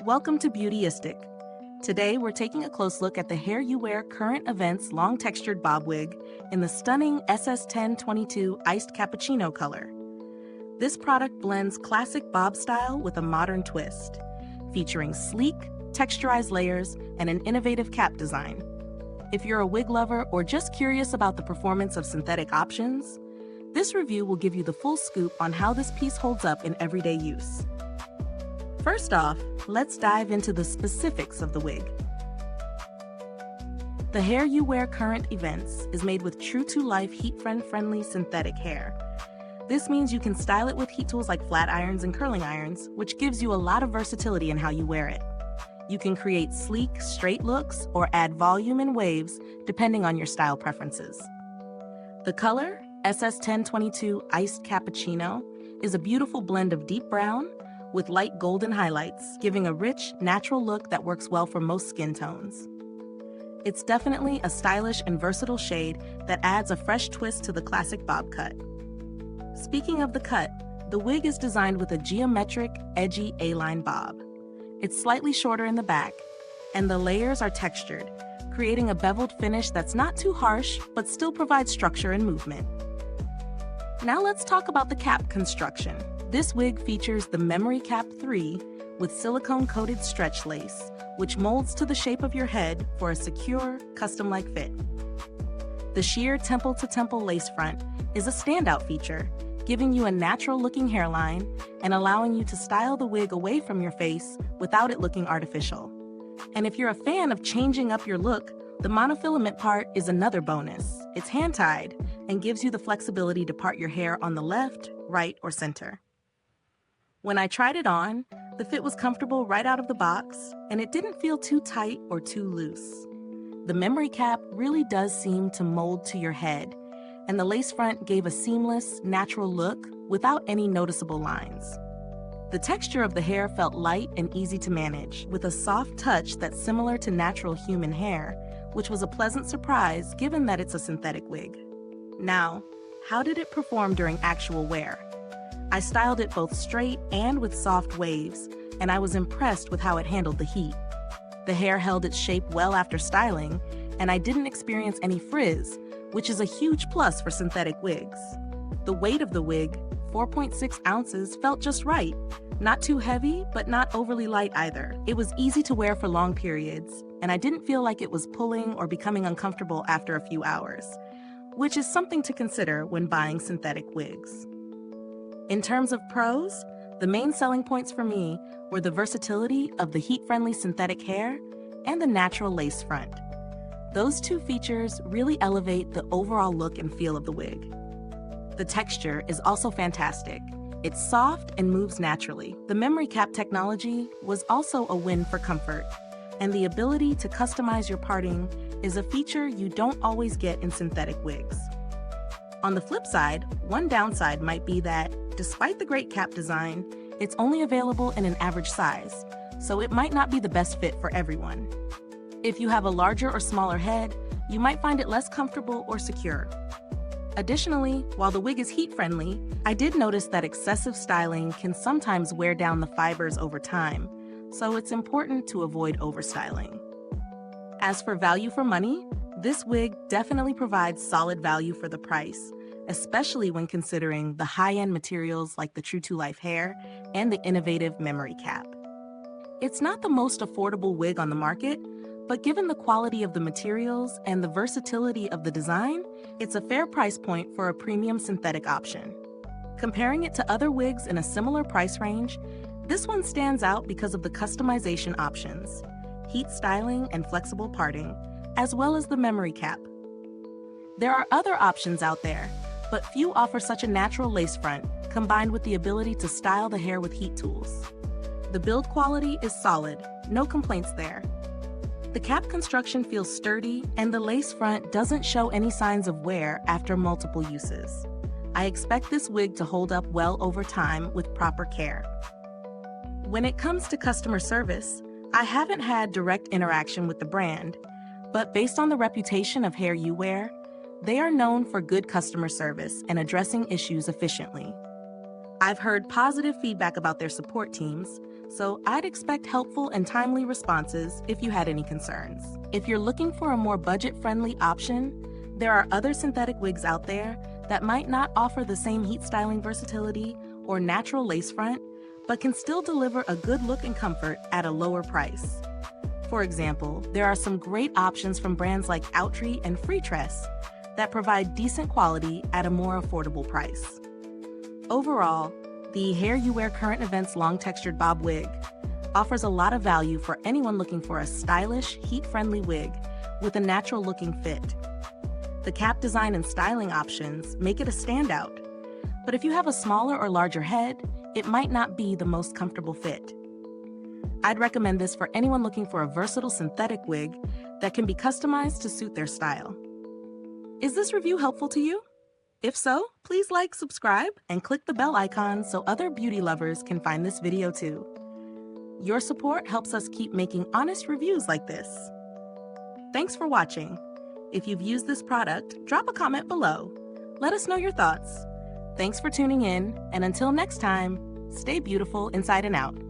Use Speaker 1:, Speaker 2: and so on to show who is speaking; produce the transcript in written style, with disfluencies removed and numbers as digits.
Speaker 1: Welcome to Beautyistic. Today we're taking a close look at the hair you wear current events long textured bob wig in the stunning SS10 22 Iced Cappuccino color. This product blends classic bob style with a modern twist, featuring sleek, texturized layers and an innovative cap design. If you're a wig lover or just curious about the performance of synthetic options, this review will give you the full scoop on how this piece holds up in everyday use. First off, let's dive into the specifics of the wig. The hair you wear current events is made with true-to-life heat-friendly synthetic hair. This means you can style it with heat tools like flat irons and curling irons, which gives you a lot of versatility in how you wear it. You can create sleek, straight looks or add volume and waves depending on your style preferences. The color, SS1022 Iced Cappuccino, is a beautiful blend of deep brown with light golden highlights, giving a rich, natural look that works well for most skin tones. It's definitely a stylish and versatile shade that adds a fresh twist to the classic bob cut. Speaking of the cut, the wig is designed with a geometric, edgy A-line bob. It's slightly shorter in the back, and the layers are textured, creating a beveled finish that's not too harsh, but still provides structure and movement. Now let's talk about the cap construction. This wig features the Memory Cap 3 with silicone-coated stretch lace, which molds to the shape of your head for a secure, custom-like fit. The sheer temple-to-temple lace front is a standout feature, giving you a natural-looking hairline and allowing you to style the wig away from your face without it looking artificial. And if you're a fan of changing up your look, the monofilament part is another bonus. It's hand-tied and gives you the flexibility to part your hair on the left, right, or center. When I tried it on, the fit was comfortable right out of the box, and it didn't feel too tight or too loose. The memory cap really does seem to mold to your head, and the lace front gave a seamless, natural look without any noticeable lines. The texture of the hair felt light and easy to manage, with a soft touch that's similar to natural human hair, which was a pleasant surprise given that it's a synthetic wig. Now, how did it perform during actual wear? I styled it both straight and with soft waves, and I was impressed with how it handled the heat. The hair held its shape well after styling, and I didn't experience any frizz, which is a huge plus for synthetic wigs. The weight of the wig, 4.6 ounces, felt just right. Not too heavy, but not overly light either. It was easy to wear for long periods, and I didn't feel like it was pulling or becoming uncomfortable after a few hours, which is something to consider when buying synthetic wigs. In terms of pros, the main selling points for me were the versatility of the heat-friendly synthetic hair and the natural lace front. Those two features really elevate the overall look and feel of the wig. The texture is also fantastic. It's soft and moves naturally. The memory cap technology was also a win for comfort, and the ability to customize your parting is a feature you don't always get in synthetic wigs. On the flip side, one downside might be that, despite the great cap design, it's only available in an average size, so it might not be the best fit for everyone. If you have a larger or smaller head, you might find it less comfortable or secure. Additionally, while the wig is heat-friendly, I did notice that excessive styling can sometimes wear down the fibers over time, so it's important to avoid overstyling. As for value for money, this wig definitely provides solid value for the price, especially when considering the high-end materials like the true-to-life hair and the innovative memory cap. It's not the most affordable wig on the market, but given the quality of the materials and the versatility of the design, it's a fair price point for a premium synthetic option. Comparing it to other wigs in a similar price range, this one stands out because of the customization options, heat styling and flexible parting, as well as the memory cap. There are other options out there, but few offer such a natural lace front, combined with the ability to style the hair with heat tools. The build quality is solid, no complaints there. The cap construction feels sturdy, and the lace front doesn't show any signs of wear after multiple uses. I expect this wig to hold up well over time with proper care. When it comes to customer service, I haven't had direct interaction with the brand, but based on the reputation of Hair You Wear, they are known for good customer service and addressing issues efficiently. I've heard positive feedback about their support teams, so I'd expect helpful and timely responses if you had any concerns. If you're looking for a more budget-friendly option, there are other synthetic wigs out there that might not offer the same heat styling versatility or natural lace front, but can still deliver a good look and comfort at a lower price. For example, there are some great options from brands like Outree and Free Tress that provide decent quality at a more affordable price. Overall, the Hair You Wear Current Events Long Textured Bob Wig offers a lot of value for anyone looking for a stylish, heat-friendly wig with a natural-looking fit. The cap design and styling options make it a standout, but if you have a smaller or larger head, it might not be the most comfortable fit. I'd recommend this for anyone looking for a versatile synthetic wig that can be customized to suit their style. Is this review helpful to you? If so, please like, subscribe, and click the bell icon so other beauty lovers can find this video too. Your support helps us keep making honest reviews like this. Thanks for watching. If you've used this product, drop a comment below. Let us know your thoughts. Thanks for tuning in, and until next time, stay beautiful inside and out.